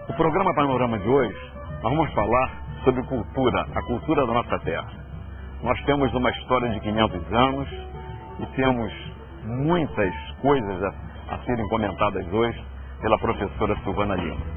No programa Panorama de hoje, nós vamos falar sobre cultura, a cultura da nossa terra. Nós temos uma história de 500 anos e temos muitas coisas a serem comentadas hoje pela professora Silvana Lima.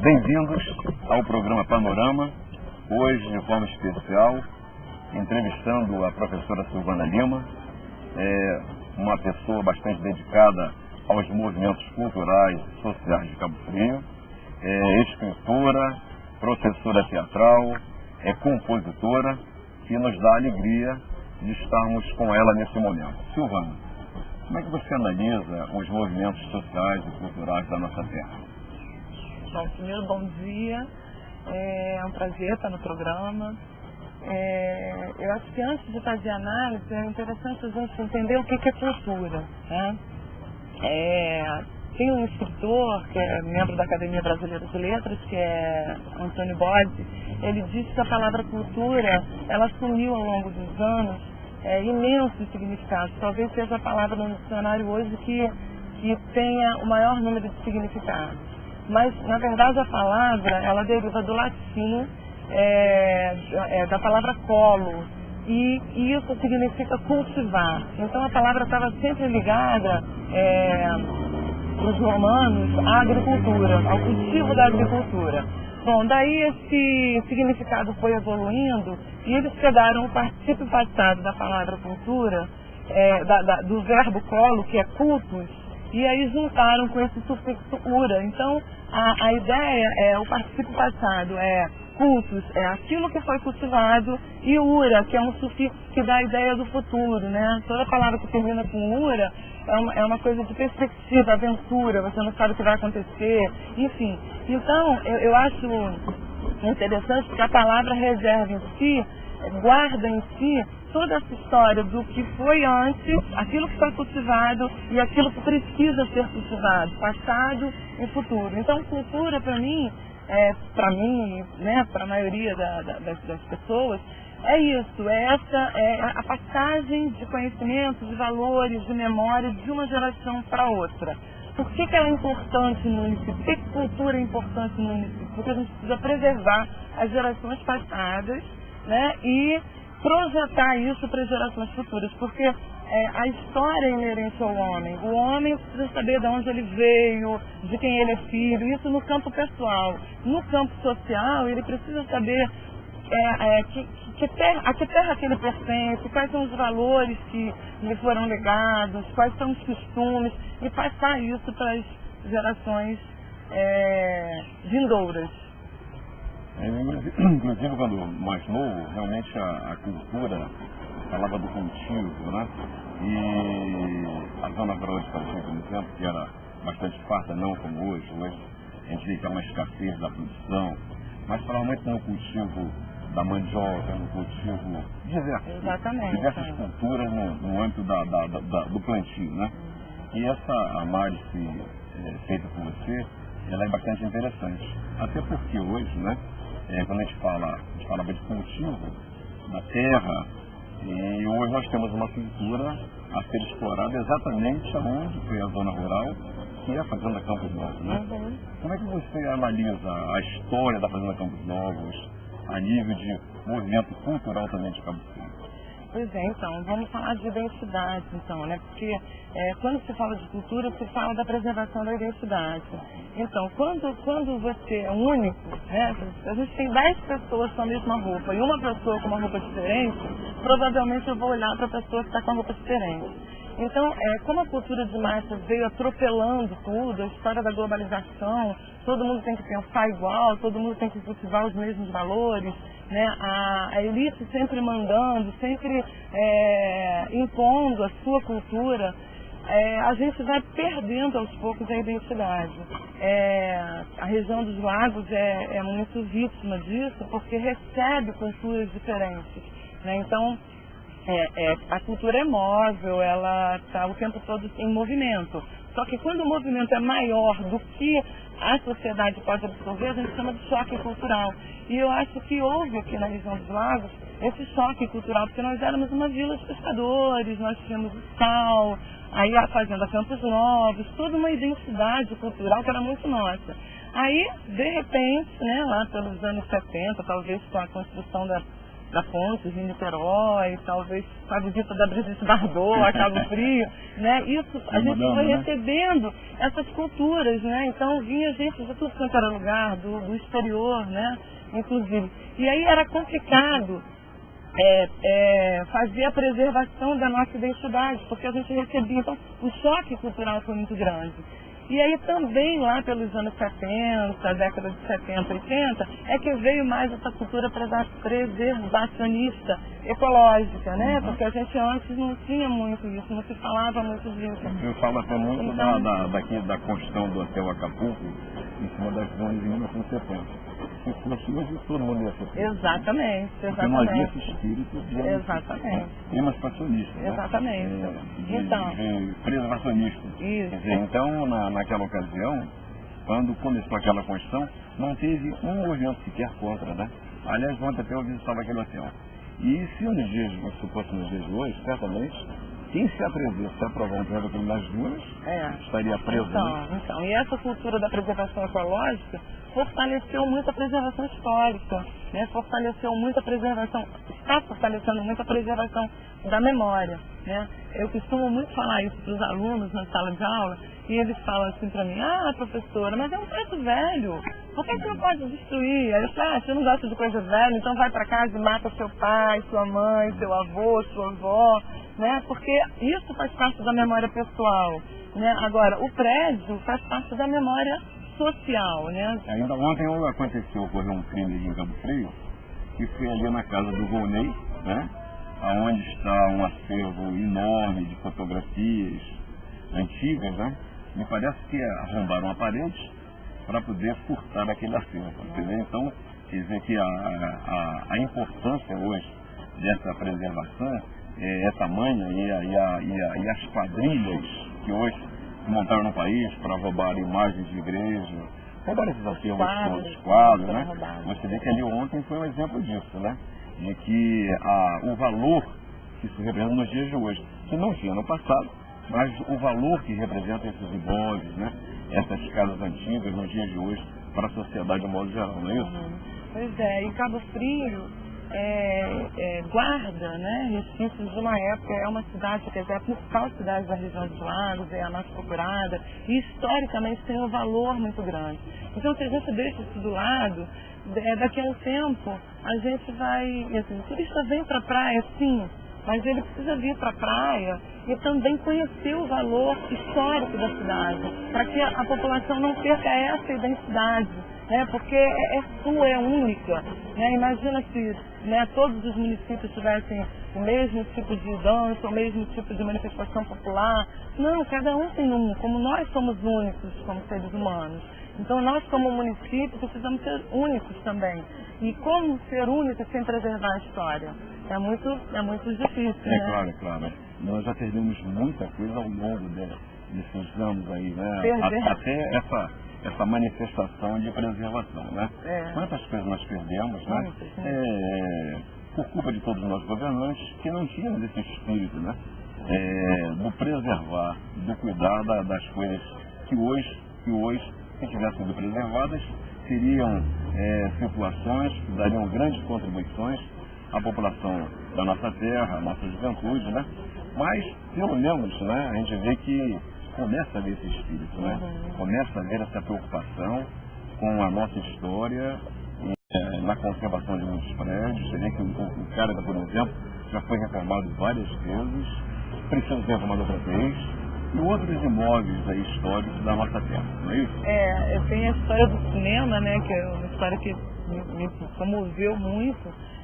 Bem-vindos ao programa Panorama, hoje de forma especial, entrevistando a professora Silvana Lima, uma pessoa bastante dedicada aos movimentos culturais e sociais de Cabo Frio, escritora, professora teatral, compositora, que nos dá a alegria de estarmos com ela nesse momento. Silvana, como é que você analisa os movimentos sociais e culturais da nossa terra? Bom, primeiro, bom dia. É um prazer estar no programa. Eu acho que antes de fazer análise, é interessante a gente entender o que é cultura. Né? Tem um escritor, que é membro da Academia Brasileira de Letras, que é Antônio Bode. Ele disse que a palavra cultura, ela assumiu ao longo dos anos imensos significados. Talvez seja a palavra no dicionário hoje que tenha o maior número de significados. Mas, na verdade, a palavra, ela deriva do latim, da palavra colo, e isso significa cultivar. Então, a palavra estava sempre ligada, para os romanos, à agricultura, ao cultivo da agricultura. Bom, daí esse significado foi evoluindo, e eles pegaram o particípio passado da palavra cultura, do verbo colo, que é cultus, e aí juntaram com esse sufixo ura. Então, a ideia o particípio passado cultus, aquilo que foi cultivado, e ura, que é um sufixo que dá a ideia do futuro, né? Toda palavra que termina com ura é uma coisa de perspectiva, aventura, você não sabe o que vai acontecer, enfim. Então, eu acho interessante porque a palavra reserva em si, guarda em si toda essa história do que foi antes, aquilo que foi cultivado e aquilo que precisa ser cultivado, passado e futuro. Então, cultura, para mim, né, para a maioria das pessoas, é isso, a passagem de conhecimentos, de valores, de memória de uma geração para outra. Por que ela é importante no município? Por que cultura é importante no município? Porque a gente precisa preservar as gerações passadas, né, e projetar isso para as gerações futuras, porque a história é inerente ao homem. O homem precisa saber de onde ele veio, de quem ele é filho, isso no campo pessoal. No campo social, ele precisa saber a que terra que ele pertence, quais são os valores que lhe foram legados, quais são os costumes, e passar isso para as gerações vindouras. Inclusive, quando mais novo, realmente a cultura falava do cultivo, né? E a zona rural de Cabo Frio, por exemplo, que era bastante farta, não como hoje. Hoje a gente vê que há uma escassez da produção, mas falava muito no cultivo da mandioca, no cultivo diversas culturas no âmbito do plantio, né? E essa análise feita por você, ela é bastante interessante. Até porque hoje, né? Quando a gente falava de cultivo da terra, e hoje nós temos uma cultura a ser explorada exatamente aonde foi a zona rural, que é a Fazenda Campos Novos, né? Uhum. Como é que você analisa a história da Fazenda Campos Novos a nível de movimento cultural também de Cabo Frio? Pois é, então, vamos falar de identidade, então, né? Porque quando se fala de cultura, se fala da preservação da identidade. Então, quando você é único, né? A gente tem 10 pessoas com a mesma roupa e uma pessoa com uma roupa diferente, provavelmente eu vou olhar para a pessoa que está com a roupa diferente. Então, como a cultura de massa veio atropelando tudo, a história da globalização, todo mundo tem que pensar igual, todo mundo tem que cultivar os mesmos valores, né? A elite sempre mandando, sempre impondo a sua cultura, a gente vai perdendo aos poucos a identidade. A região dos lagos é muito vítima disso, porque recebe culturas diferentes, né? Então, a cultura é móvel, ela está o tempo todo em movimento. Só que quando o movimento é maior do que a sociedade pode absorver, a gente chama de choque cultural. E eu acho que houve aqui na região dos lagos esse choque cultural, porque nós éramos uma vila de pescadores, nós tínhamos o sal, aí a fazenda Campos Novos, toda uma identidade cultural que era muito nossa. Aí, de repente, né, lá pelos anos 70, talvez com a construção da ponte de Niterói, talvez com a visita da Brigitte Bardot a Cabo Frio, né? Isso, a gente foi recebendo essas culturas, né? Então vinha gente de tudo quanto era lugar, do exterior, né? Inclusive. E aí era complicado fazer a preservação da nossa identidade, porque a gente recebia, então o choque cultural foi muito grande. E aí também lá pelos anos 70, década de 70, 80, é que veio mais essa cultura preservacionista, ecológica, né? Porque a gente antes não tinha muito isso, não se falava muito disso. Eu falo até muito então, da construção do Hotel Acapulco em cima das zonas de 1970. Se fosse hoje, todo mundo ia ser. Exatamente. Porque não havia esse espírito de emancipacionista, né? Exatamente. Então, de preservacionista. Isso. Quer dizer, então, naquela ocasião, quando começou aquela construção, não teve um movimento sequer contra, né? Aliás, ontem até eu visitava aquele hotel. E se fosse nos dias de hoje, certamente, quem se atrevesse a aprovar um projeto nas duas, estaria preso. Então, e essa cultura da preservação ecológica fortaleceu muito a preservação histórica, né? Fortaleceu muito a preservação, está fortalecendo muito a preservação da memória, né? Eu costumo muito falar isso para os alunos na sala de aula, e eles falam assim para mim: professora, mas é um preto velho, por que você não pode destruir? Aí eu falo: você não gosta de coisa velha, então vai para casa e mata seu pai, sua mãe, seu avô, sua avó, né? Porque isso faz parte da memória pessoal, né? Agora, o prédio faz parte da memória social, né? Ainda ontem ocorreu um crime em Cabo Frio, que foi ali na casa do Volney, né? Onde está um acervo enorme de fotografias antigas, né? Me parece que arrombaram a parede para poder furtar aquele acervo. Então, quer dizer que a importância hoje dessa preservação é tamanha, e as quadrilhas que hoje montaram no país para roubar imagens de igreja, roubar esses acervos todos, quadros, né? Você vê que ali ontem foi um exemplo disso, né? De que o valor que isso representa nos dias de hoje, que não tinha no passado, mas o valor que representa esses imóveis, né? Essas casas antigas nos dias de hoje para a sociedade de modo geral, não é isso? Pois é, e Cabo Frio guarda, né, resquícios de uma época, é uma cidade, quer dizer, a principal cidade da região dos lagos, é a mais procurada, e historicamente tem um valor muito grande. Então, se a gente deixa isso do lado, daqui a um tempo, a gente vai, assim, o turista vem para a praia, sim, mas ele precisa vir para a praia e também conhecer o valor histórico da cidade, para que a população não perca essa identidade, né? Porque é sua, é única, né? Imagina se, né, todos os municípios tivessem o mesmo tipo de dança, o mesmo tipo de manifestação popular. Não, cada um tem um, como nós somos únicos como seres humanos. Então nós como município precisamos ser únicos também. E como ser único sem preservar a história? É muito difícil, né? Claro. Nós já perdemos muita coisa ao longo desses anos aí, né? Até essa manifestação de preservação, né? Quantas coisas nós perdemos, né? Por culpa de todos nós governantes que não tinham esse espírito, né? Do preservar, do cuidar das coisas que hoje, se tivessem sido preservadas, seriam situações que dariam grandes contribuições à população da nossa terra, à nossa juventude, né? Mas, pelo menos, né, a gente vê que começa a ver esse espírito, né? Começa a ver essa preocupação com a nossa história, na conservação de muitos prédios. Você vê que o Cárega, por exemplo, já foi reformado várias vezes, Preciso Tempo Chamado Outra Vez, e outros imóveis aí históricos da nossa terra, não é isso? Eu tenho a história do cinema, né, que é uma história que me comoveu muito,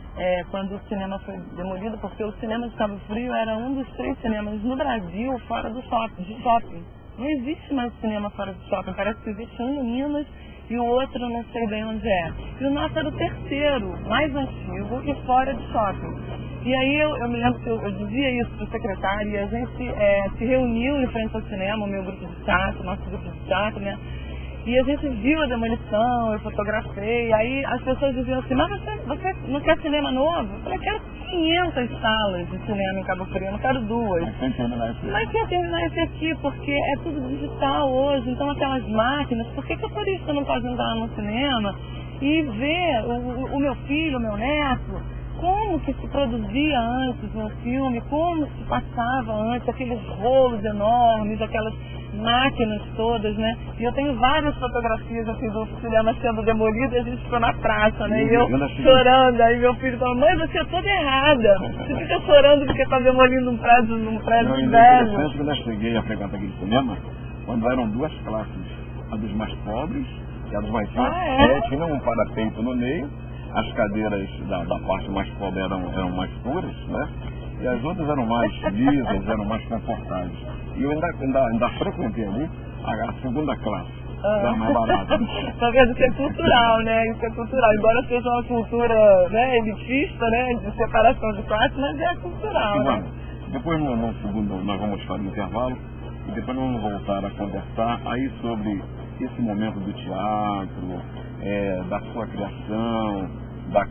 quando o cinema foi demolido, porque o cinema de Cabo Frio era um dos 3 cinemas no Brasil fora do shopping. Não existe mais cinema fora do shopping, parece que existe um em Minas e o outro não sei bem onde é. E o nosso era o 3º, mais antigo e fora de shopping. E aí eu me lembro que eu dizia isso para o secretário, e a gente se reuniu em frente ao cinema, o meu grupo de teatro, nosso grupo de teatro, né? E a gente viu a demolição, eu fotografei, aí as pessoas diziam assim, mas você não quer cinema novo? Eu falei, eu quero 500 salas de cinema em Cabo Frio, eu não quero 2. Mas quer terminar esse aqui, porque é tudo digital hoje, então aquelas máquinas, por que o turista não pode entrar no cinema e ver o meu filho, o meu neto, como que se produzia antes um filme, como se passava antes, aqueles rolos enormes, aquelas máquinas todas, né? E eu tenho várias fotografias assim do cinema sendo demolido e a gente ficou na praça, né? E eu chorando, aí meu filho falou, mãe, você é toda errada, você fica chorando porque está demolindo um prédio velho. Interessante, quando eu cheguei a frequentar aquele cinema, quando eram 2 classes, a dos mais pobres e a dos mais ricos, tinha um parapeito no meio, as cadeiras da parte mais pobre eram mais duras, né? E as outras eram mais lisas, eram mais confortáveis. E eu ainda frequentei ali a segunda classe, era mais barata. Tá vendo? Isso é cultural, né? Isso é cultural. Embora seja uma cultura, né, elitista, né, de separação de classes, mas é cultural, né? Depois no segundo nós vamos fazer um intervalo e depois nós vamos voltar a conversar aí sobre esse momento do teatro, da sua criação,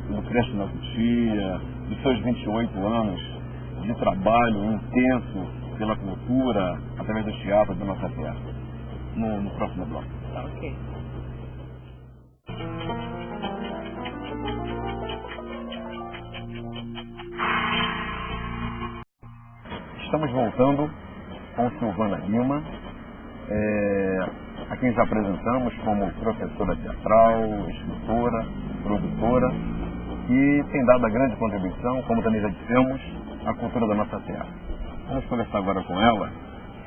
do Creche na Cutia, dos seus 28 anos de trabalho intenso pela cultura, através do teatro da nossa terra. No próximo bloco. Tá, ok. Estamos voltando com Silvana Lima, a quem já apresentamos como professora teatral, escritora, produtora, e tem dado a grande contribuição, como também já dissemos, à cultura da nossa terra. Vamos conversar agora com ela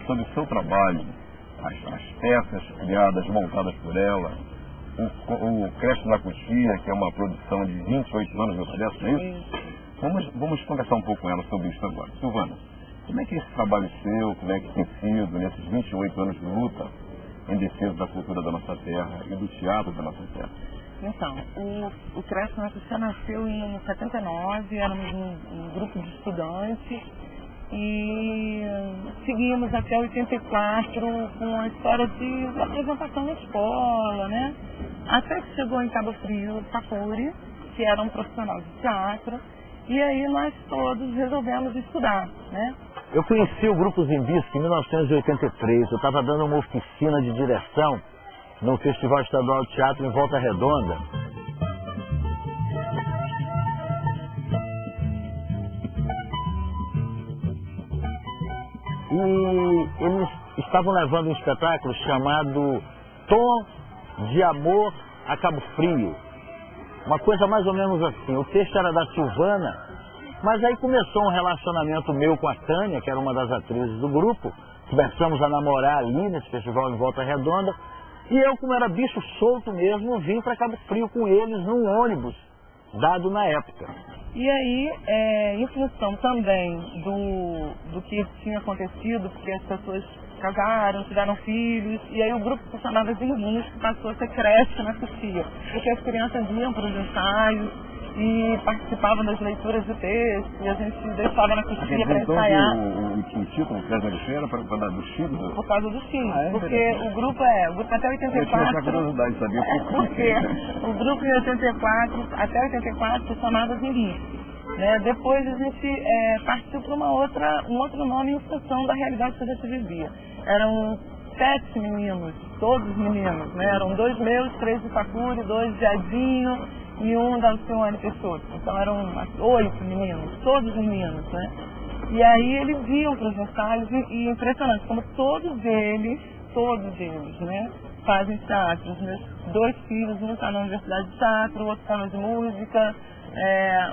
sobre o seu trabalho, as peças criadas, montadas por ela, o Creche da Cutia, que é uma produção de 28 anos, meu parece, não é isso? Vamos conversar um pouco com ela sobre isso agora. Silvana, como é que esse trabalho seu, como é que tem sido nesses 28 anos de luta em defesa da cultura da nossa terra e do teatro da nossa terra? Então, o Creche na Cutia nasceu em 79, éramos um grupo de estudantes e seguimos até 84 com a história de apresentação na escola, né? Até que chegou em Cabo Frio o Sapuri, que era um profissional de teatro, e aí nós todos resolvemos estudar, né? Eu conheci o Grupo Zimbisque em 1983, eu estava dando uma oficina de direção no Festival Estadual de Teatro em Volta Redonda. E eles estavam levando um espetáculo chamado Tom de Amor a Cabo Frio. Uma coisa mais ou menos assim. O texto era da Silvana, mas aí começou um relacionamento meu com a Tânia, que era uma das atrizes do grupo. Começamos a namorar ali nesse festival em Volta Redonda. E eu, como era bicho solto mesmo, vim para Cabo Frio com eles num ônibus, dado na época. E aí, em função também do que tinha acontecido, porque as pessoas casaram, tiveram filhos, e aí o grupo se chamava Zinguinhos, que passou a ser Creche na Cutia, porque as crianças iam para os ensaios e participavam das leituras de texto, e a gente deixava na Cutia para ensaiar. O título, Creche da Lixeira, para dar dos filhos? Por causa dos filhos, porque o grupo até 84... Eu tinha essa curiosidade, sabia por quê? O grupo em 84, até 84, se chamava Zinguinhos. Né? Depois a gente partiu para um outro nome em função da realidade que a gente vivia. Eram 7 meninos, todos meninos, né? Eram 2 meus, 3 de Sapuri, 2 de Adinho e 1 da Alcione Peixoto. Então eram 8 meninos, todos meninos, né? E aí eles iam para os ensaios e impressionante, como todos eles, né? Fazem teatro. Os meus 2 filhos, um está na Universidade de Teatro, o outro está na de Música.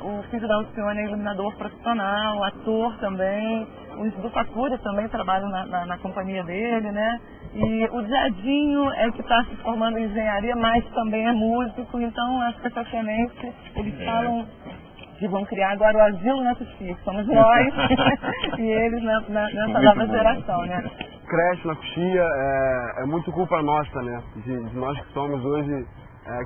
O filho da Alcione é iluminador profissional, ator também. os do Facura também trabalham na companhia dele, né? E o Diadinho é que está se formando em engenharia, mas também é músico, então acho que essa semente, eles falam que vão criar agora o Asilo Nossos Filhos, somos nós e eles nessa nova geração, né? Creche na Coxia é muito culpa nossa, né? De nós que somos hoje,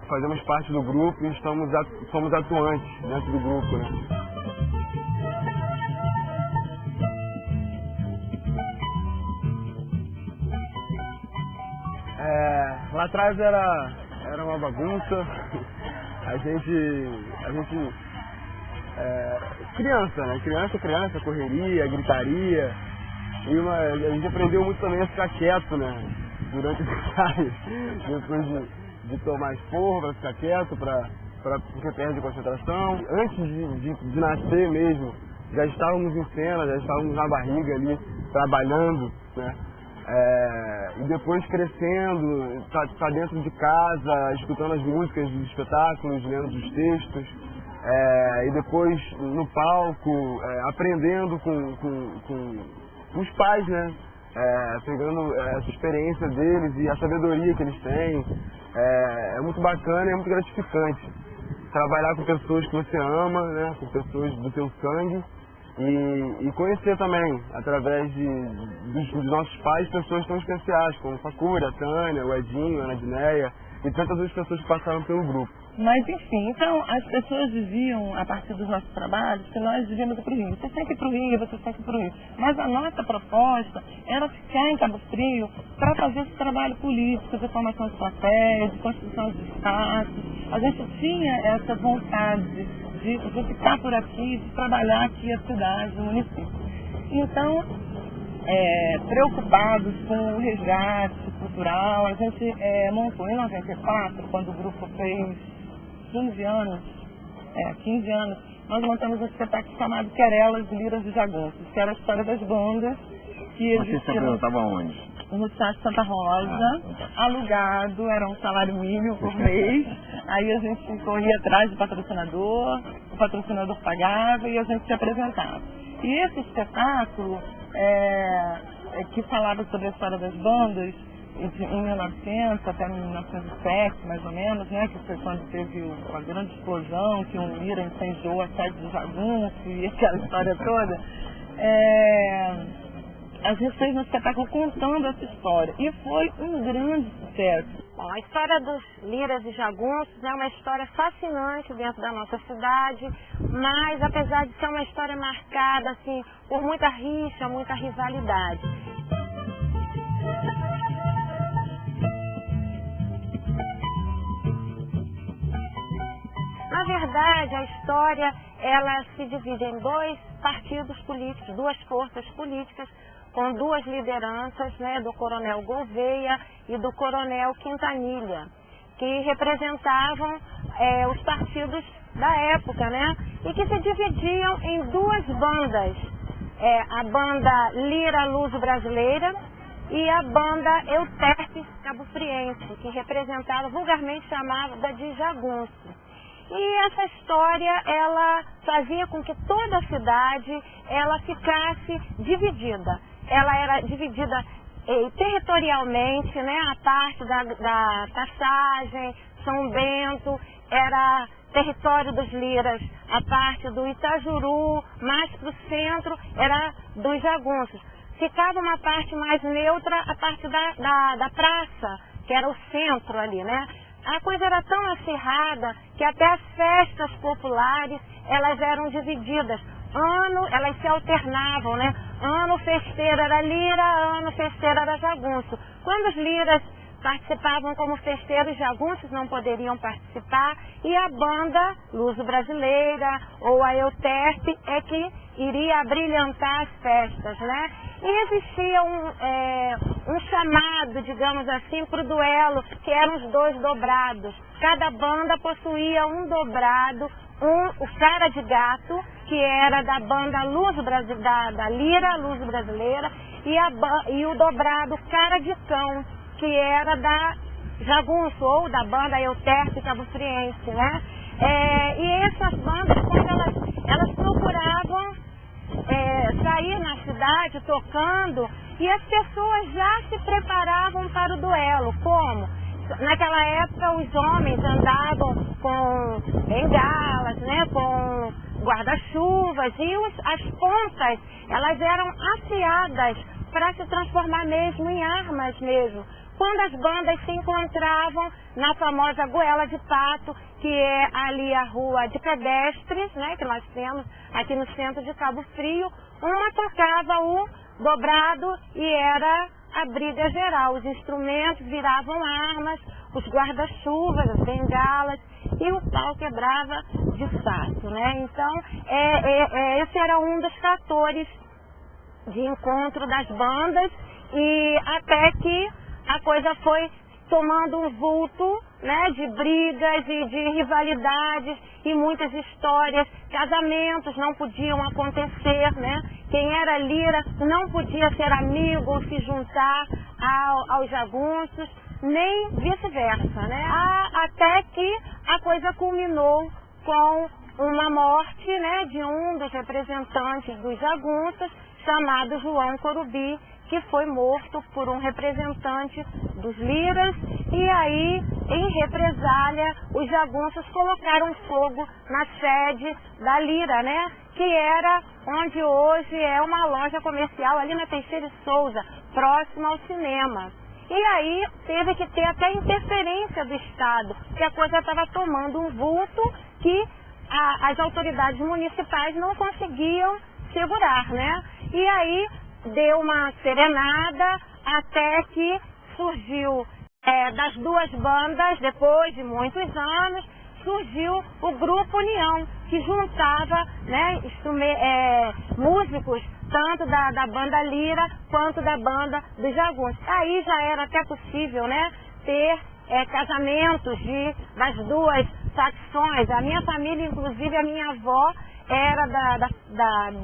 que fazemos parte do grupo e somos atuantes dentro do grupo, né? Lá atrás era uma bagunça, a gente criança, né? Criança, correria, gritaria, e a gente aprendeu muito também a ficar quieto, né? Durante os ensaios, depois de tomar esporro para ficar quieto, porque perde concentração. Antes de nascer mesmo, já estávamos em cena, já estávamos na barriga ali, trabalhando, né? E depois crescendo, tá dentro de casa, escutando as músicas dos espetáculos, lendo os textos, e depois no palco, aprendendo com os pais, né? Pegando essa experiência deles e a sabedoria que eles têm. É muito bacana e é muito gratificante trabalhar com pessoas que você ama, né? Com pessoas do seu sangue. E conhecer também, através dos nossos pais, pessoas tão especiais, como Facura, a Tânia, o Edinho, a Ana Dineia e tantas outras pessoas que passaram pelo grupo. Mas enfim, então as pessoas diziam, a partir dos nossos trabalhos, que nós devíamos ir para o Rio. Você tem que ir para o Rio, você tem que ir para o Rio. Mas a nossa proposta era ficar em Cabo Frio para fazer esse trabalho político, de formação de plateia, de construção de espaços. A gente tinha essa vontade de ficar por aqui, de trabalhar aqui a cidade, o município. Então, preocupados com o resgate cultural, a gente montou em 94, quando o grupo fez 15 anos, nós montamos um espetáculo chamado Querelas, Liras e Jagunços, que era a história das bandas que existiam. Você se apresentava onde? No Teatro Santa Rosa, alugado, era um salário mínimo por mês. Aí a gente corria atrás do patrocinador, o patrocinador pagava e a gente se apresentava. E esse espetáculo, que falava sobre a história das bandas, em 1900 até 1907, mais ou menos, né, que foi quando teve a grande explosão, que um lira incendiou a sede do Jagunço e aquela história toda. A gente fez um espetáculo contando essa história e foi um grande sucesso. Bom, a história dos Liras e Jagunços é uma história fascinante dentro da nossa cidade, mas apesar de ser uma história marcada assim, por muita rixa, muita rivalidade. Na verdade, a história ela se divide em dois partidos políticos, duas forças políticas, com duas lideranças, né, do Coronel Gouveia e do Coronel Quintanilha, que representavam os partidos da época, né, e que se dividiam em duas bandas, a banda Lira Luso Brasileira e a banda Euterpe Cabo-Friense, que representava, vulgarmente chamada de Jagunço. E essa história, ela fazia com que toda a cidade, ela ficasse dividida. Ela era dividida territorialmente, né? A parte da Passagem, São Bento, era território dos Liras, a parte do Itajuru, mais para o centro, era dos Jagunços. Ficava uma parte mais neutra, a parte da praça, que era o centro ali, né? A coisa era tão acirrada que até as festas populares, elas eram divididas. Elas se alternavam, né? Ano festeiro era Lira, ano festeiro era Jagunço. Quando os Liras participavam como festeiros, Jagunços não poderiam participar, e a banda Luso Brasileira ou a Euterpe é que iria abrilhantar as festas, né? E existia um chamado, digamos assim, para o duelo, que eram os dois dobrados. Cada banda possuía um dobrado, o Cara de Gato, que era da banda Luso da Lira Luso Brasileira, e o dobrado Cara de Cão, que era da Jagunço, ou da banda Euterpe Cabo-Friense, né? E essas bandas, quando elas procuravam sair na cidade tocando e as pessoas já se preparavam para o duelo. Como? Naquela época os homens andavam com bengalas, né, com guarda-chuvas e as pontas, elas eram afiadas para se transformar mesmo em armas mesmo. Quando as bandas se encontravam na famosa Goela de Pato, que é ali a rua de pedestres, né, que nós temos aqui no centro de Cabo Frio, uma tocava o dobrado e era a briga geral. Os instrumentos viravam armas, os guarda-chuvas, as bengalas, e o pau quebrava de fato, né? Então, esse era um dos fatores de encontro das bandas, e até que a coisa foi tomando um vulto, né, de brigas e de rivalidades e muitas histórias. Casamentos não podiam acontecer, né? Quem era lira não podia ser amigo ou se juntar aos jagunços, nem vice-versa, né? Até que a coisa culminou com uma morte, né, de um dos representantes dos jagunços, chamado João Corubi, que foi morto por um representante dos liras, e aí, em represália, os jagunços colocaram fogo na sede da Lira, né? Que era onde hoje é uma loja comercial ali na Teixeira de Souza, próximo ao cinema. E aí teve que ter até interferência do Estado, que a coisa estava tomando um vulto que as autoridades municipais não conseguiam segurar, né? E aí deu uma serenada até que surgiu das duas bandas, depois de muitos anos, surgiu o Grupo União, que juntava, né, músicos tanto da banda Lira quanto da banda dos Jagunços. Aí já era até possível, né, ter casamentos das duas facções. A minha família, inclusive a minha avó, era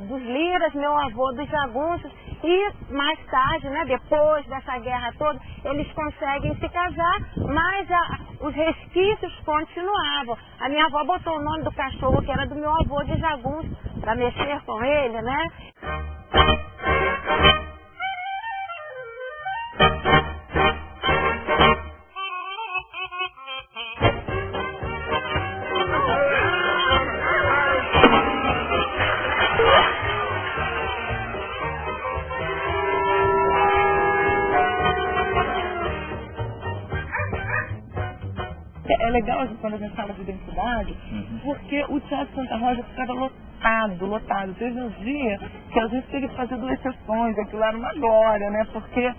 dos Liras, meu avô dos Jagunços, e mais tarde, né, depois dessa guerra toda, eles conseguem se casar, mas os resquícios continuavam. A minha avó botou o nome do cachorro, que era do meu avô de Jagunços, para mexer com ele, né? É legal quando a gente fala de identidade, porque o Teatro Santa Rosa ficava lotado. Teve um dia que a gente teve que fazer 2 sessões, aquilo era uma glória, né? Porque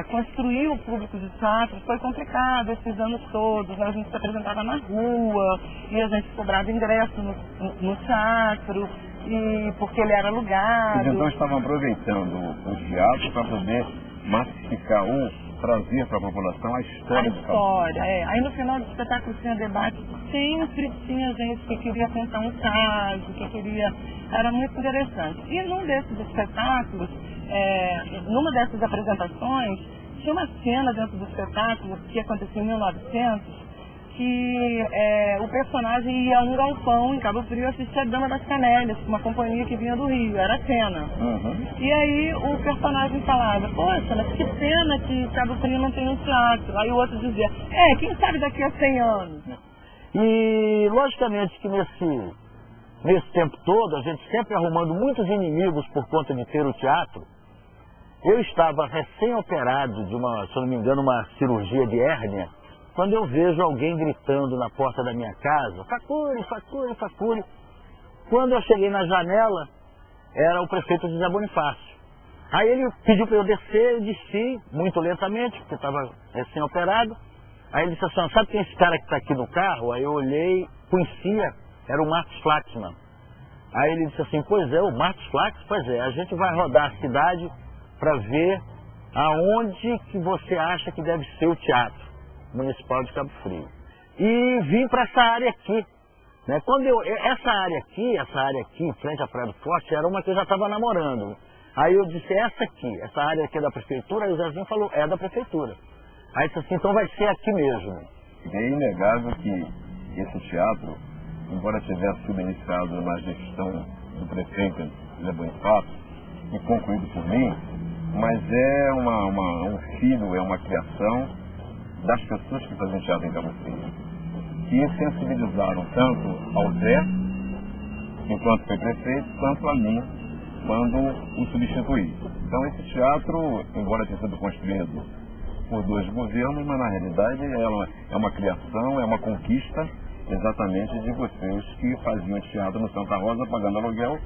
construir o público de teatro foi complicado esses anos todos. A gente se apresentava na rua e a gente cobrava ingresso no teatro, e porque ele era alugado. Eles então estavam aproveitando o teatro para poder massificar trazer para a população a história do Cabo. Aí no final do espetáculo tinha debate, sempre tinha gente que queria contar um caso, que queria... Era muito interessante. E num desses espetáculos, numa dessas apresentações, tinha uma cena dentro do espetáculo que aconteceu em 1900, que o personagem ia a um galpão em Cabo Frio assistir a Dama das Canélias, uma companhia que vinha do Rio, era a cena. E aí o personagem falava, poxa, mas que pena que Cabo Frio não tem um teatro. Aí o outro dizia, quem sabe daqui a 100 anos. E logicamente que nesse tempo todo, a gente sempre arrumando muitos inimigos por conta de ter o teatro. Eu estava recém-operado de se eu não me engano, uma cirurgia de hérnia, quando eu vejo alguém gritando na porta da minha casa, facure, facure, facure. Quando eu cheguei na janela, era o prefeito José Bonifácio. Aí ele pediu para eu descer, eu desci muito lentamente, porque estava recém-operado. Aí ele disse assim, sabe quem é esse cara que está aqui no carro? Aí eu olhei, conhecia, era o Marcos Flaxman. Aí ele disse assim, pois é, o Marcos Flaxman? Pois é, a gente vai rodar a cidade para ver aonde que você acha que deve ser o teatro municipal de Cabo Frio. E vim para essa área aqui. Né? Essa área aqui, em frente à Praia do Forte, era uma que eu já estava namorando. Aí eu disse, essa área aqui é da prefeitura, aí o Zezinho falou, é da prefeitura. Aí disse assim, então vai ser aqui mesmo. É inegável que esse teatro, embora tivesse sido iniciado na gestão do prefeito Zé Bonifácio e concluído por mim, mas é um filho, é uma criação das pessoas que fazem teatro em Cabo Frio, que sensibilizaram tanto ao Zé, enquanto foi prefeito, quanto a mim, quando o substituí. Então esse teatro, embora tenha sido construído por 2 governos, mas na realidade é uma criação, é uma conquista exatamente de vocês que faziam teatro no Santa Rosa pagando aluguel,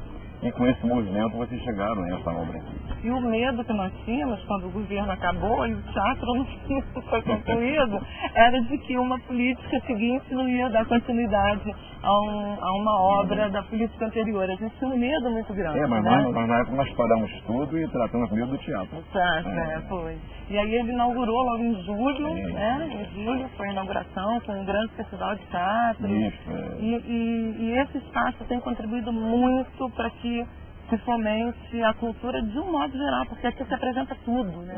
e com esse movimento vocês chegaram a essa obra aqui. E o medo que nós tínhamos quando o governo acabou e o teatro não foi concluído era de que uma política seguinte não ia dar continuidade a uma obra da política anterior. A gente tinha um medo muito grande. Mas né? na época nós paramos tudo e tratamos primeiro do teatro. Foi. E aí ele inaugurou logo em julho, né? Em julho foi a inauguração com um grande festival de teatro. Isso, E esse espaço tem contribuído muito para que se fomente a cultura de um modo geral, porque aqui se apresenta tudo, né?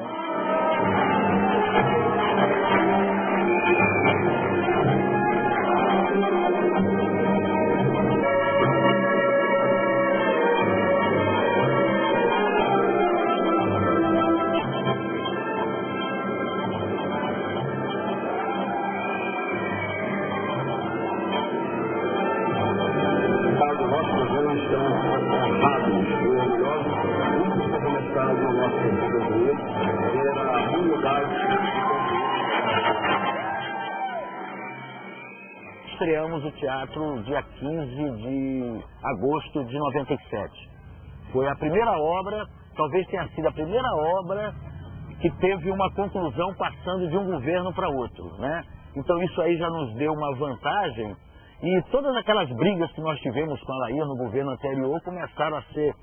Estreamos o teatro dia 15 de agosto de 97. Foi a primeira obra, talvez tenha sido a primeira obra que teve uma conclusão passando de um governo para outro, né? Então isso aí já nos deu uma vantagem, e todas aquelas brigas que nós tivemos com a Lair no governo anterior começaram a ser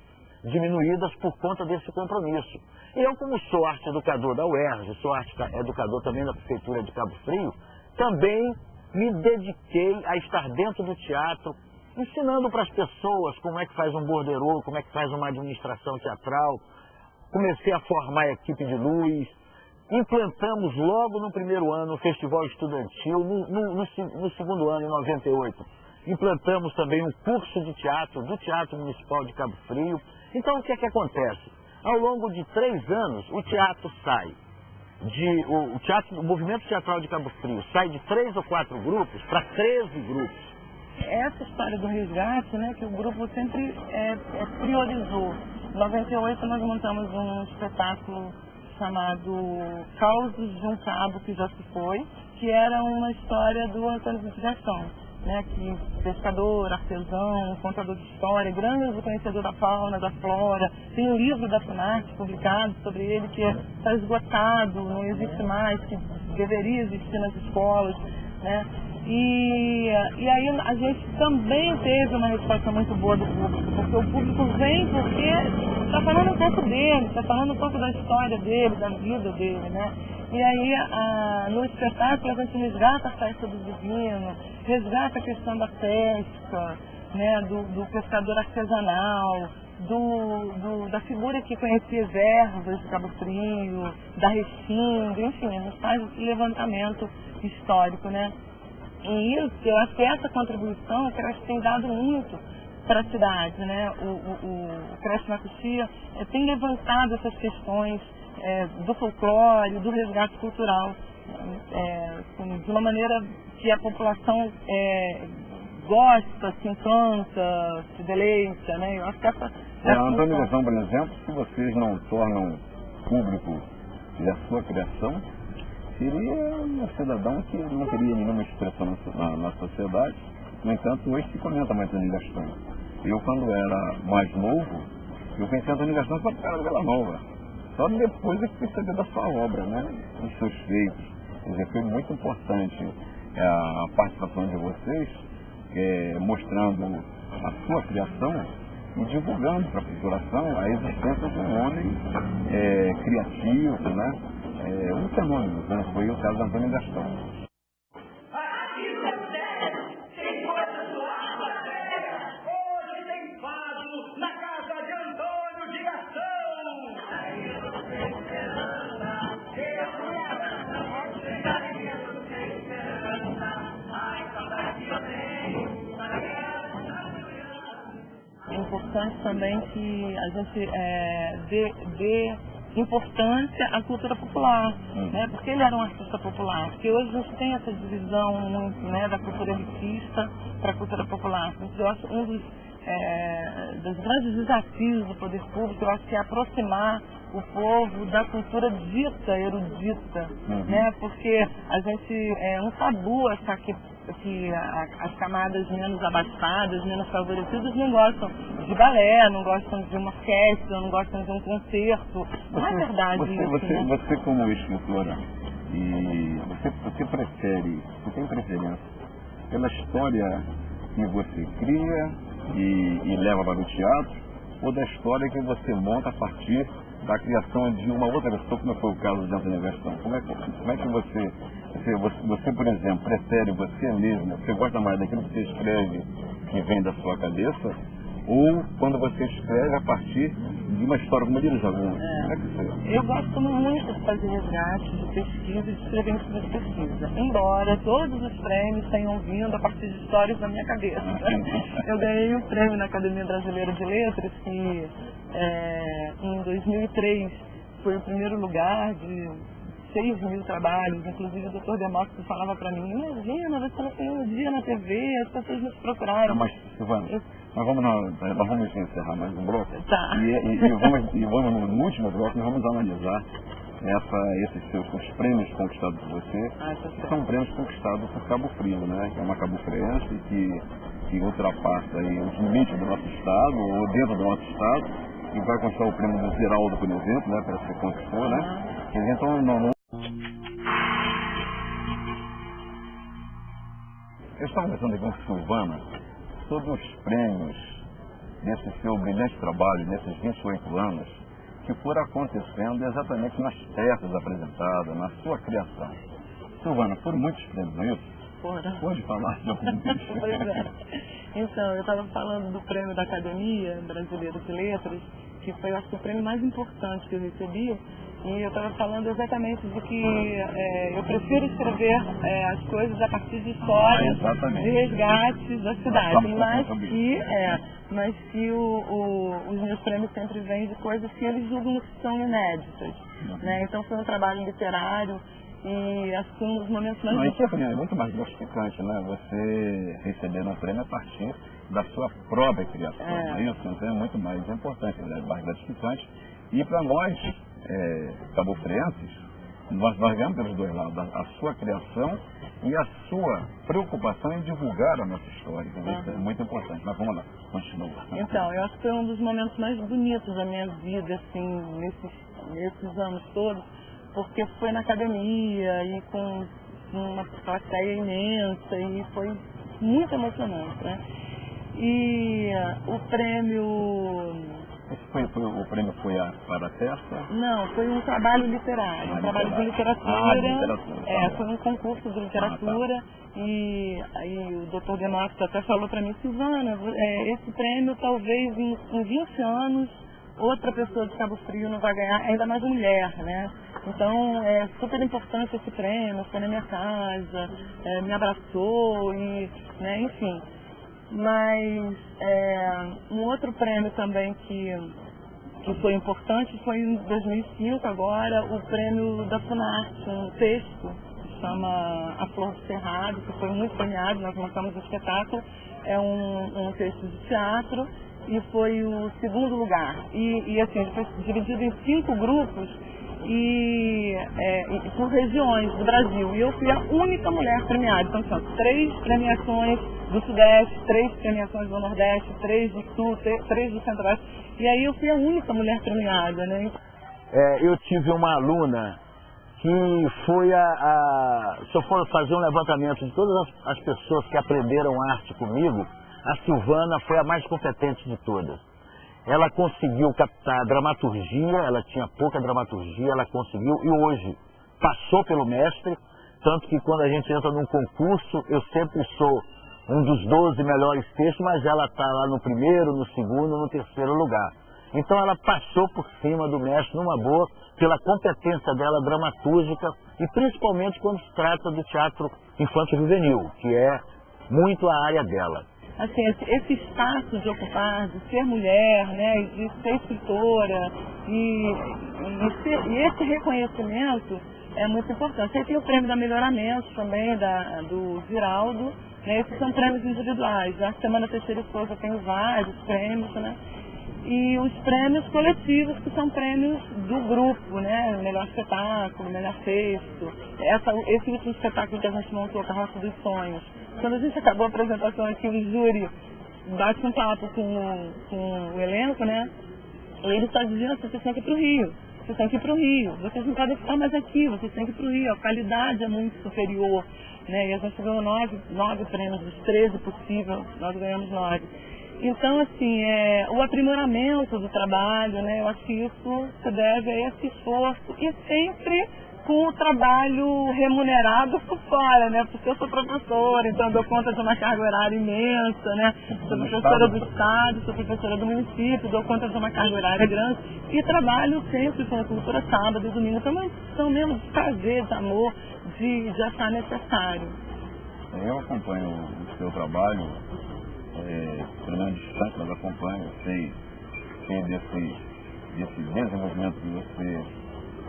diminuídas por conta desse compromisso. E eu, como sou arte educador da UERJ, sou arte educador também da Prefeitura de Cabo Frio, também me dediquei a estar dentro do teatro, ensinando para as pessoas como é que faz um borderô, como é que faz uma administração teatral. Comecei a formar a equipe de luz, implantamos logo no primeiro ano o Festival Estudantil, no segundo ano, em 98. Implantamos também um curso de teatro do Teatro Municipal de Cabo Frio. Então o que é que acontece? Ao longo de 3 anos, o teatro sai o movimento teatral de Cabo Frio sai de 3 ou 4 grupos para 13 grupos. Essa história do resgate, né, que o grupo sempre priorizou. Em 98 nós montamos um espetáculo chamado Causos de um Cabo que Já Se Foi, que era uma história do Antônio de Gastão, né, que pescador, artesão, contador de história, grande conhecedor da fauna, da flora. Tem um livro da Funarte publicado sobre ele que está esgotado, não existe mais, que deveria existir nas escolas, né? E aí a gente também teve uma resposta muito boa do público, porque o público vem porque está falando um pouco dele, está falando um pouco da história dele, da vida dele, né? E aí no espetáculo a gente resgata a festa do divino, resgata a questão da pesca, né? Do pescador artesanal, da figura que conhecia as ervas de Cabo Frio, da restinga, enfim, a gente faz levantamento histórico, né? E isso, eu acho que essa contribuição, que eu acho que tem dado muito para a cidade, né? O Creche na Coxia tem levantado essas questões do folclore, do resgate cultural, de uma maneira que a população gosta, se encanta, se deleita, né? Eu acho que essa... A Antonização, por exemplo, se vocês não tornam público a sua criação, seria um cidadão que não teria nenhuma expressão na sociedade. No entanto, hoje se comenta mais Antônio Gastão. Eu, quando era mais novo, eu conheci Antônio Gastão só por causa da Vila Nova. Só depois é que percebi da sua obra, né? Dos seus feitos. Quer dizer, foi muito importante a participação de vocês, mostrando a sua criação e divulgando para a população a existência de um homem criativo, né? Um fenômeno, né? Foi o caso de Antônio Gastão. É importante também que a gente dê importância à cultura popular, né? Porque ele era um artista popular, porque hoje a gente tem essa divisão muito, né, da cultura elitista para a cultura popular. Eu acho um dos grandes desafios do poder público, eu acho que é aproximar o povo da cultura dita, erudita, né? Porque a gente é um tabu achar que as camadas menos abastadas, menos favorecidas não gostam de balé, não gostam de uma orquestra, não gostam de um concerto. Não é verdade isso, né? Você como escritora, e você tem preferência pela história que você cria e leva para o teatro, ou da história que você monta a partir da criação de uma outra pessoa, como foi o caso de Antônio Gastão? Como é que você, por exemplo, prefere você mesmo, você gosta mais daquilo que você escreve que vem da sua cabeça, ou quando você escreve a partir de uma história como Lírio Jaguna? Como é que você... Eu gosto muito de fazer resgate, de pesquisa e de escrever em cima de pesquisa, embora todos os prêmios tenham vindo a partir de histórias da minha cabeça. Eu ganhei um prêmio na Academia Brasileira de Letras, que em 2003 foi o primeiro lugar de 6 mil trabalhos, inclusive o Dr. Demóstenes falava para mim, imagina, você não tem um dia na TV, as pessoas nos procuraram. Mas, Silvana, nós vamos encerrar mais um bloco. Tá. E vamos no último bloco, nós vamos analisar esses seus prêmios conquistados por você. Que são prêmios conquistados por Cabo Frio, né? Que é uma cabofriense que ultrapassa aí os limites do nosso estado, ou dentro do nosso estado, e vai conquistar o prêmio do Geraldo, por exemplo, né? Para ser conquistou, né? Então, eu estava conversando aqui com Silvana sobre os prêmios desse seu brilhante trabalho, nesses 28 anos, que foram acontecendo exatamente nas peças apresentadas, na sua criação. Silvana, foram muitos prêmios, não é isso? Foram. Pode falar de algum deles? Pois é. Então, eu estava falando do prêmio da Academia Brasileira de Letras, que foi, eu acho que, o prêmio mais importante que eu recebi. E eu estava falando exatamente de que eu prefiro escrever as coisas a partir de histórias, de resgates da cidade, mas que os meus prêmios sempre vêm de coisas que eles julgam que são inéditas. Né? Então foi um trabalho literário e acho que um dos momentos mais... É muito mais gratificante, né? Você receber um prêmio a partir da sua própria criação. Isso então é muito mais importante, mais gratificante. E para nós, cabofrienses, nós ganhamos pelos dois lados, a sua criação e a sua preocupação em divulgar a nossa história. Isso é muito importante. Mas vamos lá, continua. Então, eu acho que foi um dos momentos mais bonitos da minha vida, assim, nesses anos todos, porque foi na academia e com uma plateia imensa e foi muito emocionante, né? E o prêmio... O prêmio foi para a festa? Não, foi um trabalho literário, um trabalho de literatura. Foi um concurso de literatura e aí o Dr. Demóstenes até falou para mim, Silvana, esse prêmio talvez em 20 anos outra pessoa de Cabo Frio não vai ganhar, ainda mais mulher, né? Então é super importante esse prêmio, foi na minha casa, me abraçou e, né, enfim. Mas um outro prêmio também que foi importante foi em 2005 agora, o prêmio da Funarte, um texto que chama A Flor do Cerrado, que foi muito premiado, nós montamos um espetáculo, é um texto de teatro e foi o segundo lugar. E assim, ele foi dividido em 5 grupos e por regiões do Brasil. E eu fui a única mulher premiada. Então são 3 premiações do Sudeste, 3 premiações do Nordeste, 3 do Sul, 3 do Centro-Oeste. E aí eu fui a única mulher premiada, né? Eu tive uma aluna que foi se eu for fazer um levantamento de todas as pessoas que aprenderam arte comigo, a Silvana foi a mais competente de todas. Ela conseguiu captar a dramaturgia, ela tinha pouca dramaturgia, ela conseguiu e hoje passou pelo mestre, tanto que quando a gente entra num concurso, eu sempre sou um dos 12 melhores textos, mas ela está lá no primeiro, no segundo, no terceiro lugar. Então ela passou por cima do mestre numa boa, pela competência dela dramatúrgica e principalmente quando se trata do teatro infanto-juvenil, que é muito a área dela. assim, esse status de ocupar, de ser mulher, né, de ser escritora, e esse reconhecimento é muito importante. Aí tem o prêmio da Melhoramento também, do Giraldo, né, esses são prêmios individuais. A Semana Teixeira e Souza tem vários prêmios, né? E os prêmios coletivos, que são prêmios do grupo, né? Melhor espetáculo, melhor texto. Esse último espetáculo que a gente montou, Carroça dos Sonhos. Quando a gente acabou a apresentação aqui, o júri bate um papo com o elenco, né? E ele está dizendo: vocês têm que ir para o Rio. Vocês têm que ir para o Rio. Vocês não podem ficar mais aqui, vocês têm que ir para o Rio. A qualidade é muito superior, né? E a gente ganhou 9 prêmios, dos 13 possíveis, nós ganhamos 9. Então, assim, o aprimoramento do trabalho, né, eu acho que isso se deve a esse esforço e sempre com o trabalho remunerado por fora, né, porque eu sou professora, então eu dou conta de uma carga horária imensa, né, sou professora do Estado, sou professora do município, dou conta de uma carga horária grande e trabalho sempre com a cultura sábado e domingo, então é uma questão mesmo de prazer, de amor, de achar necessário. Eu acompanho o seu trabalho, pelo menos distante, mas acompanho, sei desse desenvolvimento que você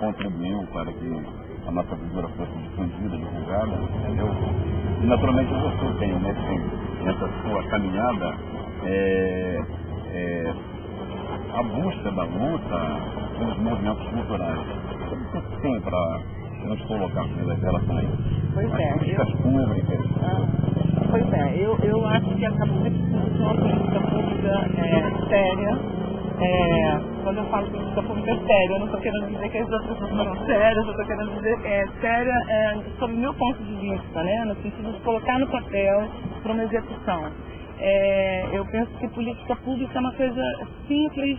contribuiu para que a nossa cultura fosse difundida, divulgada, entendeu? E naturalmente você tem nessa sua caminhada a busca da luta pelos movimentos culturais. O que você tem para nos colocar em relação a isso? Pois é. Políticas públicas. Pois é, eu acho que a política pública é uma política pública séria. Quando eu falo política pública séria, eu não estou querendo dizer que as outras não são sérias, eu estou querendo dizer séria sob o meu ponto de vista, né, no sentido de colocar no papel para uma execução. Eu penso que política pública é uma coisa simples,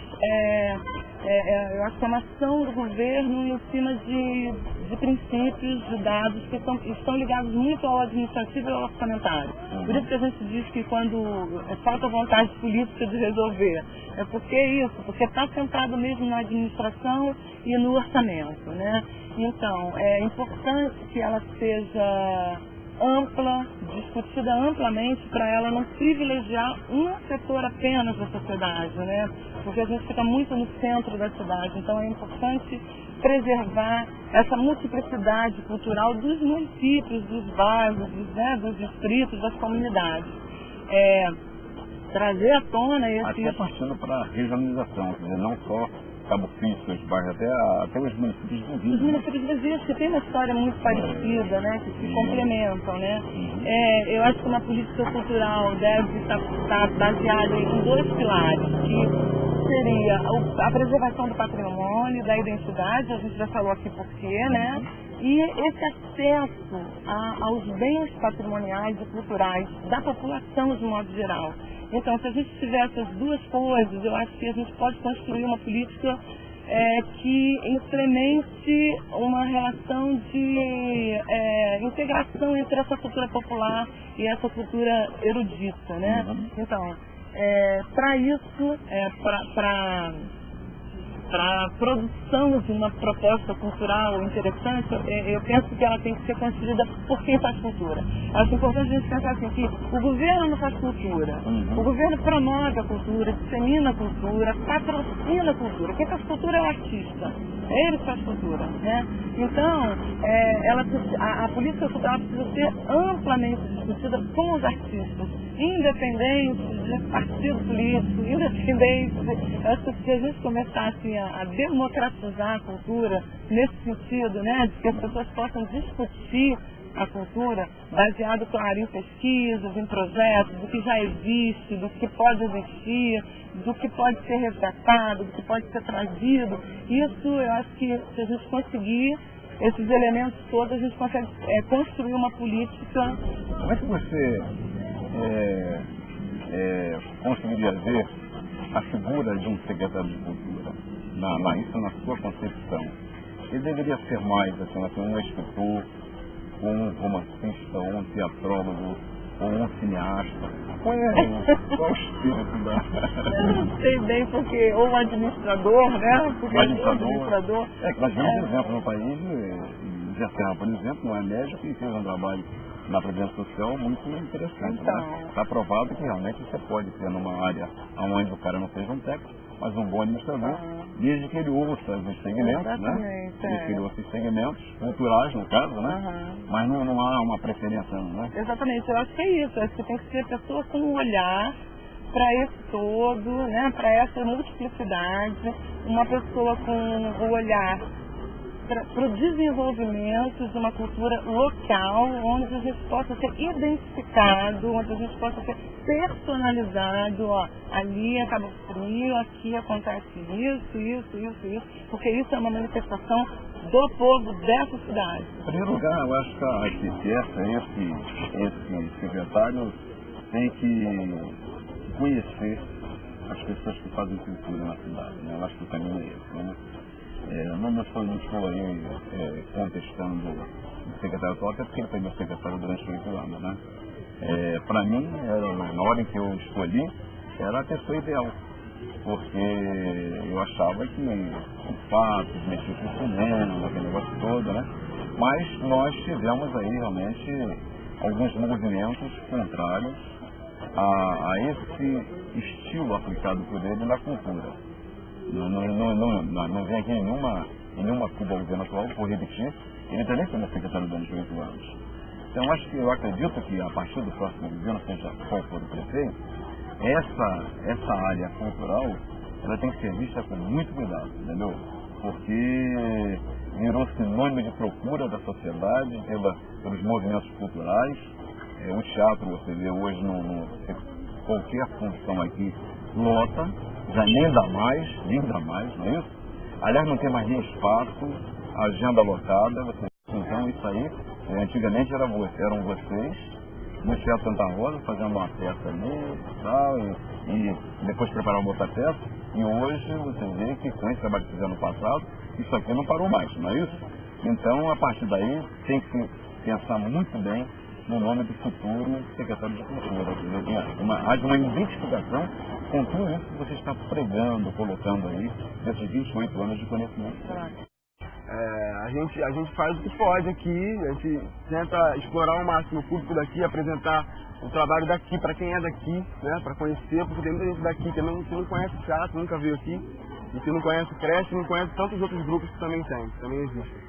eu acho que é uma ação do governo em cima de princípios, de dados que estão ligados muito ao administrativo e ao orçamentário. Por isso que a gente diz que quando falta vontade política de resolver, porque está centrado mesmo na administração e no orçamento, né? Então, é importante que ela seja ampla, discutida amplamente, para ela não privilegiar um setor apenas da sociedade, né? Porque a gente fica muito no centro da cidade, então é importante preservar essa multiplicidade cultural dos municípios, dos bairros, dos distritos, das comunidades. Trazer à tona esse... Até partindo para a regionalização, quer dizer, não só Cabo Frio, seus bairros, até os municípios vizinhos. Os municípios vizinhos, que tem uma história muito parecida, né, que se complementam, né. Eu acho que uma política cultural deve estar baseada em 2 pilares, que seria a preservação do patrimônio, da identidade, a gente já falou aqui por quê, né, e esse acesso aos bens patrimoniais e culturais da população de modo geral. Então, se a gente tiver essas 2 coisas, eu acho que a gente pode construir uma política que implemente uma relação de integração entre essa cultura popular e essa cultura erudita, né? Então, para isso, para a produção de uma proposta cultural interessante, eu penso que ela tem que ser construída por quem faz cultura. Acho importante a gente pensar assim, que o governo não faz cultura, o governo promove a cultura, dissemina a cultura, patrocina a cultura. Quem faz cultura é o artista, é ele que faz cultura, né? Então, a política cultural precisa ser amplamente discutida com os artistas, independente de partido político, independente. Acho que se a gente começasse a democratizar a cultura nesse sentido, né, de que as pessoas possam discutir a cultura baseado, claro, em pesquisas, em projetos, do que já existe, do que pode existir, do que pode ser resgatado, do que pode ser trazido. Isso, eu acho que se a gente conseguir esses elementos todos, a gente consegue construir uma política. Como é que você conseguiria ver a figura de um secretário de cultura, isso na sua concepção? Ele deveria ser mais assim, um escritor, ou um romancista, ou um teatrólogo, ou um cineasta? Qual o espírito da... Eu não sei bem, porque ou um administrador, né? Porque administrador. Nós vemos exemplo no país, Zé Serra, por exemplo, não é médico e fez um trabalho na previdência social muito interessante, né? Está provado que realmente você pode ter numa área onde o cara não seja um técnico, mas um bom administrador, desde que ele ouça os segmentos, né? Desde que ele ouça os segmentos culturais, no caso, né? Mas não há uma preferência, né? Exatamente, eu acho que é isso. Eu acho que tem que ser pessoa com um olhar para esse todo, né? Para essa multiplicidade, uma pessoa com o olhar para o desenvolvimento de uma cultura local, onde a gente possa ser identificado, onde a gente possa ser personalizado, ó, ali é Cabo Frio, aqui acontece isso, porque isso é uma manifestação do povo dessa cidade. Em primeiro lugar, eu acho que a arquiteta, esse secretário, tem que conhecer as pessoas que fazem cultura na cidade, né? Eu acho que o caminho é esse, né? Não estou aí contestando o secretário atual, até porque ele foi meu secretário durante 8 anos, né? Para mim, na hora em que eu escolhi, era a pessoa ideal, porque eu achava que o fato de mexer com o cinema, aquele negócio todo, né? Mas nós tivemos aí realmente alguns movimentos contrários a esse estilo aplicado por ele na cultura. Não vem aqui em nenhuma Cuba ao governo atual por repetir, ele também foi meu secretário durante 8 anos. Então eu acredito que a partir do próximo governo, seja qual for o prefeito, essa área cultural, ela tem que ser vista com muito cuidado, entendeu? Porque virou sinônimo de procura da sociedade pelos movimentos culturais. O teatro, você vê hoje, qualquer função aqui lota, já nem dá mais, não é isso? Aliás, não tem mais nem espaço, agenda lotada, então isso aí, antigamente eram vocês, no Teatro Santa Rosa, fazendo uma peça ali e tal, e depois preparavam outra peça, e hoje você vê que com esse trabalho que fizeram no passado, isso aqui não parou mais, não é isso? Então, a partir daí, tem que pensar muito bem no nome do futuro secretário de Cultura. Há uma identificação com tudo isso que você está pregando, colocando aí, nesses 28 anos de conhecimento. A gente faz o que pode aqui, a gente tenta explorar ao máximo o público daqui, apresentar o trabalho daqui para quem é daqui, né, para conhecer, porque tem muita gente daqui que não conhece teatro, nunca veio aqui, e que não conhece o Creche, não conhece tantos outros grupos que também tem, que também existem.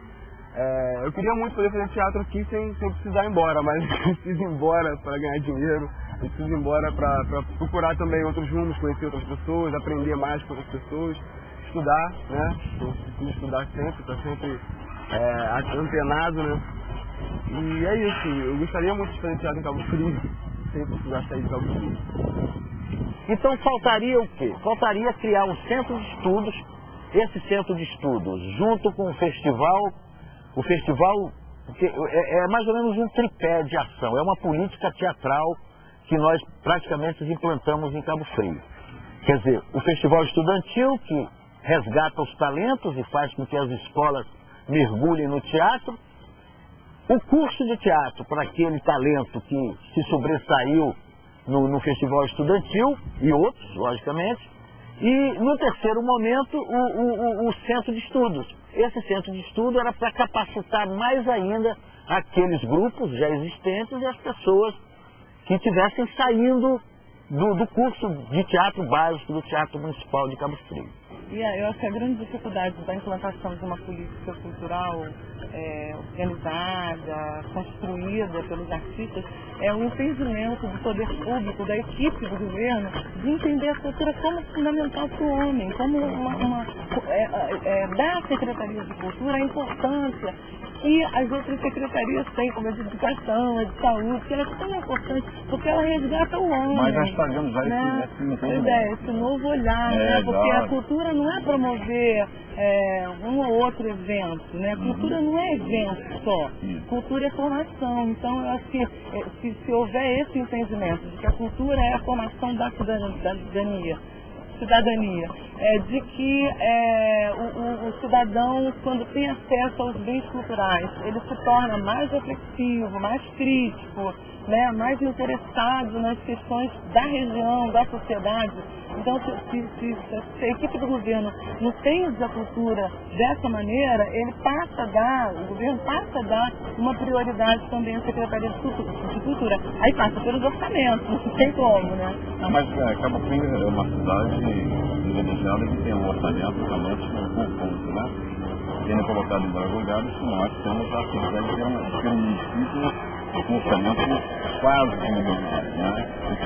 Eu queria muito poder fazer teatro aqui sem precisar ir embora, mas eu preciso ir embora para ganhar dinheiro, eu preciso ir embora para procurar também outros rumos, conhecer outras pessoas, aprender mais com outras pessoas, estudar, né? Eu preciso estudar sempre, estar sempre antenado, né? E é isso, eu gostaria muito de fazer teatro em Cabo Frio, sem precisar sair de Cabo Frio. Então faltaria o quê? Faltaria criar um centro de estudos, esse centro de estudos, junto com o festival é mais ou menos um tripé de ação, é uma política teatral que nós praticamente implantamos em Cabo Frio. Quer dizer, o festival estudantil que resgata os talentos e faz com que as escolas mergulhem no teatro, o curso de teatro para aquele talento que se sobressaiu no festival estudantil e outros, logicamente, e no terceiro momento o centro de estudos. Esse centro de estudo era para capacitar mais ainda aqueles grupos já existentes e as pessoas que estivessem saindo do curso de teatro básico do Teatro Municipal de Cabo Frio. E eu acho que a grande dificuldade da implantação de uma política cultural organizada, construída pelos artistas, é o entendimento do poder público, da equipe do governo, de entender a cultura como fundamental para o homem, como dar à Secretaria de Cultura a importância que as outras secretarias têm, como a de Educação, a de Saúde, que ela é tão importante, porque ela resgata o homem. Mas nós fazemos já esse novo olhar, né? Porque a cultura não é promover um ou outro evento, né? A cultura não é evento só, cultura é formação. Então eu acho que se houver esse entendimento de que a cultura é a formação da cidadania, de que o cidadão, quando tem acesso aos bens culturais, ele se torna mais reflexivo, mais crítico, né, mais interessado nas questões da região, da sociedade. Então, se a equipe do governo não entende a cultura dessa maneira, o governo passa a dar uma prioridade também à Secretaria de Cultura. Aí passa pelos orçamentos, não tem como, né? Mas Cabo Frio é uma cidade privilegiada que tem um orçamento realmente por ponto, né? Sendo colocado em vários lugares, nós temos a possibilidade de ter um município com orçamento quase de R$1 milhão, né? O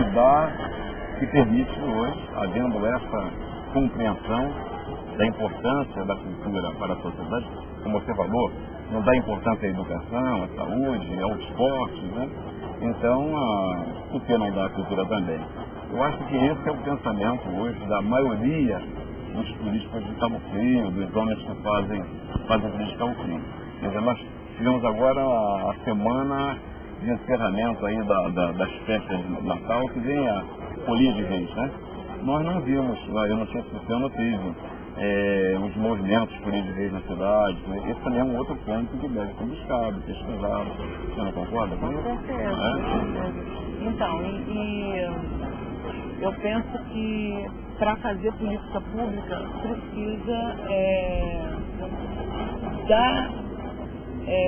que permite hoje, havendo essa compreensão da importância da cultura para a sociedade, como você falou, não dá importância à educação, à saúde, ao esporte, né? Então, por que não dá à cultura também? Eu acho que esse é o pensamento hoje da maioria dos políticos de Cabo Frio, dos homens que fazem política de Cabo Frio. Nós tivemos agora a semana de encerramento aí das festas de Natal, que vem a Folia de Reis, né? Nós não vimos, eu não tinha esse ano teve os movimentos Folia de Reis na cidade. Esse também é um outro ponto que deve ser buscado, pesquisado. Você não concorda com isso? Com certeza. Então, eu penso que para fazer política pública precisa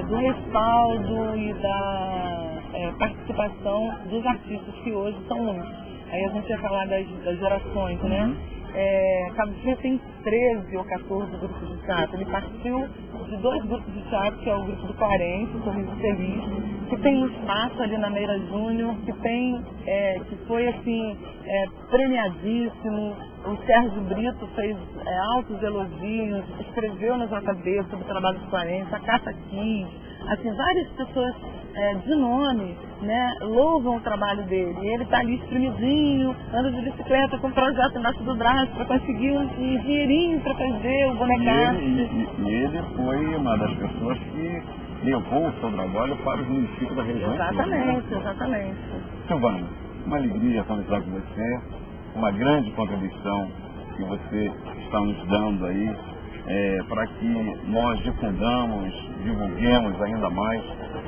do respaldo e da participação dos artistas, que hoje são muitos. Aí a gente ia falar das gerações, né? Cabo Frio tem 13 ou 14 grupos de teatro. Ele partiu de 2 grupos de teatro, que é o grupo do 40, o Sorriso Feliz, que tem um espaço ali na Meira Júnior, que foi assim, premiadíssimo. O Sérgio Brito fez altos elogios, escreveu na JB sobre o trabalho dos 40, a Cata Kiss, assim, várias pessoas de nome, né, louvam o trabalho dele. E ele está ali espremidinho, anda de bicicleta com um projeto embaixo do braço para conseguir um dinheirinho para fazer o bonecaço. E ele foi uma das pessoas que levou o seu trabalho para os municípios da região. Exatamente. Silvana, uma alegria conversar com você, uma grande contribuição que você está nos dando aí para que nós divulguemos ainda mais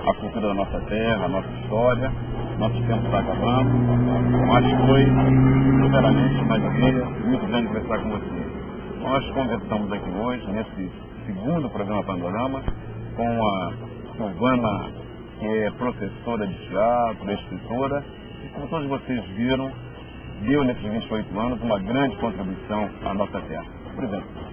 a cultura da nossa terra, a nossa história. Nosso tempo está acabando, mas foi, sinceramente, uma alegria muito grande conversar com você. Nós conversamos aqui hoje, nesse segundo programa Panorama, com a Silvana, que é professora de teatro, escritora, e como todos vocês viram, deu nesses 28 anos uma grande contribuição à nossa terra. Por exemplo.